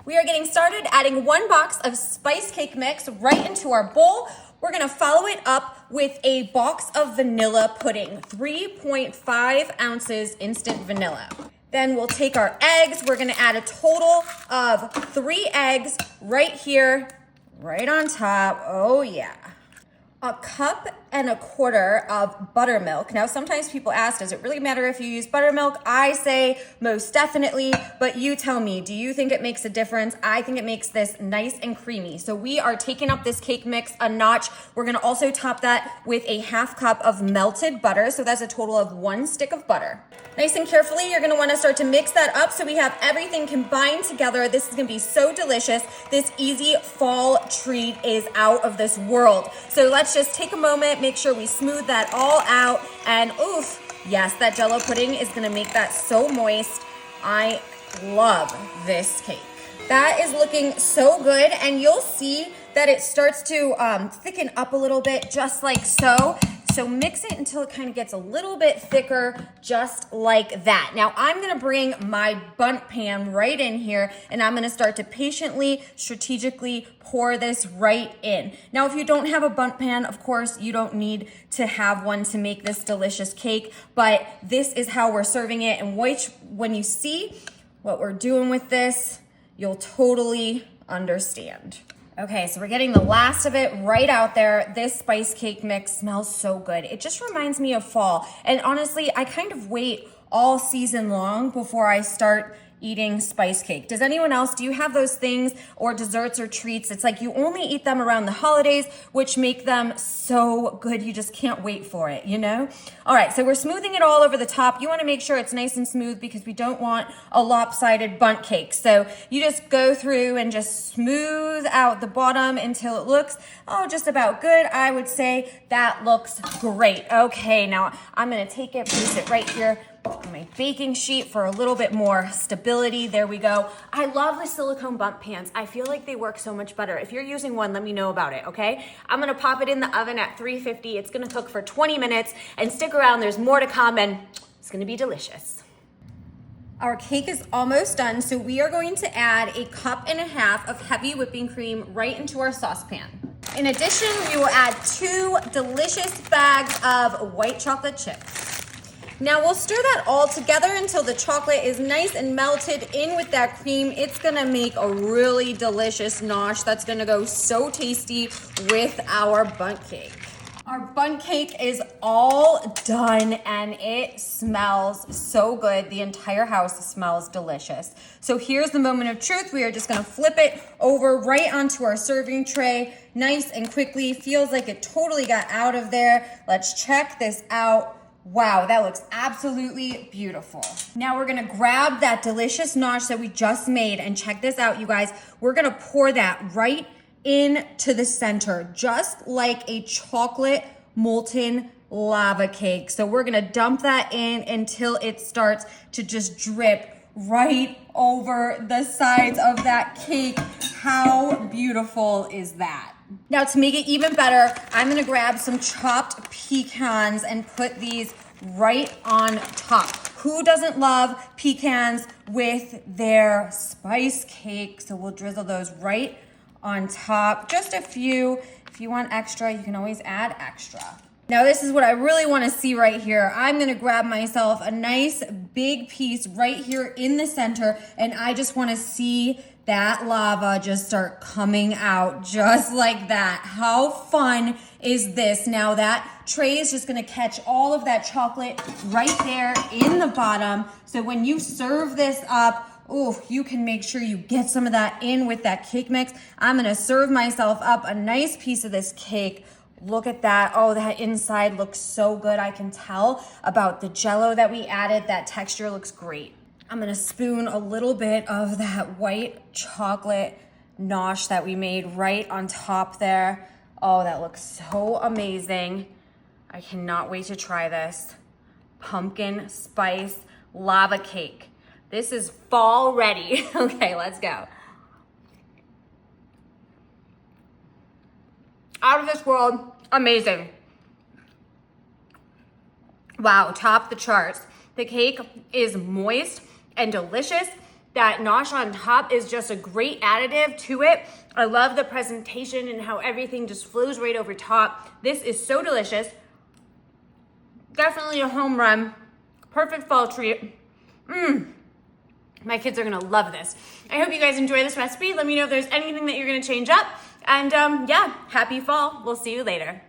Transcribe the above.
We are getting started adding 1 box of spice cake mix right into our bowl. We're gonna follow it up with a box of vanilla pudding, 3.5 ounces instant vanilla. Then we'll take our eggs. We're gonna add a total of 3 eggs right here, right on top. Oh yeah. A cup and a quarter of buttermilk. Now, sometimes people ask, does it really matter if you use buttermilk? I say most definitely, but you tell me, do you think it makes a difference? I think it makes this nice and creamy. So we are taking up this cake mix a notch. We're gonna also top that with a 1/2 cup of melted butter. So that's a total of 1 stick of butter. Nice and carefully, you're gonna wanna start to mix that up so we have everything combined together. This is gonna be so delicious. This easy fall treat is out of this world. So let's just take a moment, make sure we smooth that all out, and oof, yes, that Jell-O pudding is gonna make that so moist. I love this cake. That is looking so good, and you'll see that it starts to thicken up a little bit, just like so. So mix it until it kind of gets a little bit thicker, just like that. Now I'm gonna bring my bundt pan right in here, and I'm gonna start to patiently, strategically pour this right in. Now, if you don't have a bundt pan, of course, you don't need to have one to make this delicious cake, but this is how we're serving it, and when you see what we're doing with this, you'll totally understand. Okay, so we're getting the last of it right out there. This spice cake mix smells so good. It just reminds me of fall. And honestly, I kind of wait all season long before I start eating spice cake. Does anyone else, do you have those things or desserts or treats? It's like you only eat them around the holidays, which make them so good. You just can't wait for it, you know? All right, so we're smoothing it all over the top. You wanna make sure it's nice and smooth because we don't want a lopsided bundt cake. So you just go through and just smooth out the bottom until it looks, just about good. I would say that looks great. Okay, now I'm gonna take it, place it right here on my baking sheet for a little bit more stability. There we go. I love the silicone bundt pans. I feel like they work so much better. If you're using one, let me know about it, okay? I'm gonna pop it in the oven at 350. It's gonna cook for 20 minutes, and stick around, there's more to come, and it's gonna be delicious. Our cake is almost done, so we are going to add 1.5 cups of heavy whipping cream right into our saucepan. In addition, we will add 2 delicious bags of white chocolate chips. Now we'll stir that all together until the chocolate is nice and melted in with that cream. It's gonna make a really delicious nosh that's gonna go so tasty with our bundt cake. Our bundt cake is all done and it smells so good. The entire house smells delicious. So here's the moment of truth. We are just gonna flip it over right onto our serving tray, nice and quickly. Feels like it totally got out of there. Let's check this out. Wow, that looks absolutely beautiful. Now we're gonna grab that delicious nosh that we just made, and check this out, you guys. We're gonna pour that right into the center, just like a chocolate molten lava cake. So we're gonna dump that in until it starts to just drip right over the sides of that cake. How beautiful is that? Now to make it even better, I'm gonna grab some chopped pecans and put these right on top. Who doesn't love pecans with their spice cake? So we'll drizzle those right on top. Just a few. If you want extra, you can always add extra. Now this is what I really wanna see right here. I'm gonna grab myself a nice big piece right here in the center, and I just wanna see that lava just start coming out just like that. How fun is this? Now that tray is just gonna catch all of that chocolate right there in the bottom. So when you serve this up, you can make sure you get some of that in with that cake mix. I'm gonna serve myself up a nice piece of this cake. Look at that. Oh, that inside looks so good. I can tell about the Jell-O that we added. That texture looks great. I'm gonna spoon a little bit of that white chocolate nosh that we made right on top there. Oh, that looks so amazing. I cannot wait to try this. Pumpkin spice lava cake. This is fall ready. Okay, let's go. Out of this world, amazing. Wow, top the charts. The cake is moist and delicious. that nosh on top is just a great additive to it. I love the presentation and how everything just flows right over top. This is so delicious. Definitely a home run. Perfect fall treat. My kids are gonna love this. I hope you guys enjoy this recipe. Let me know if there's anything that you're gonna change up. And yeah, happy fall. We'll see you later.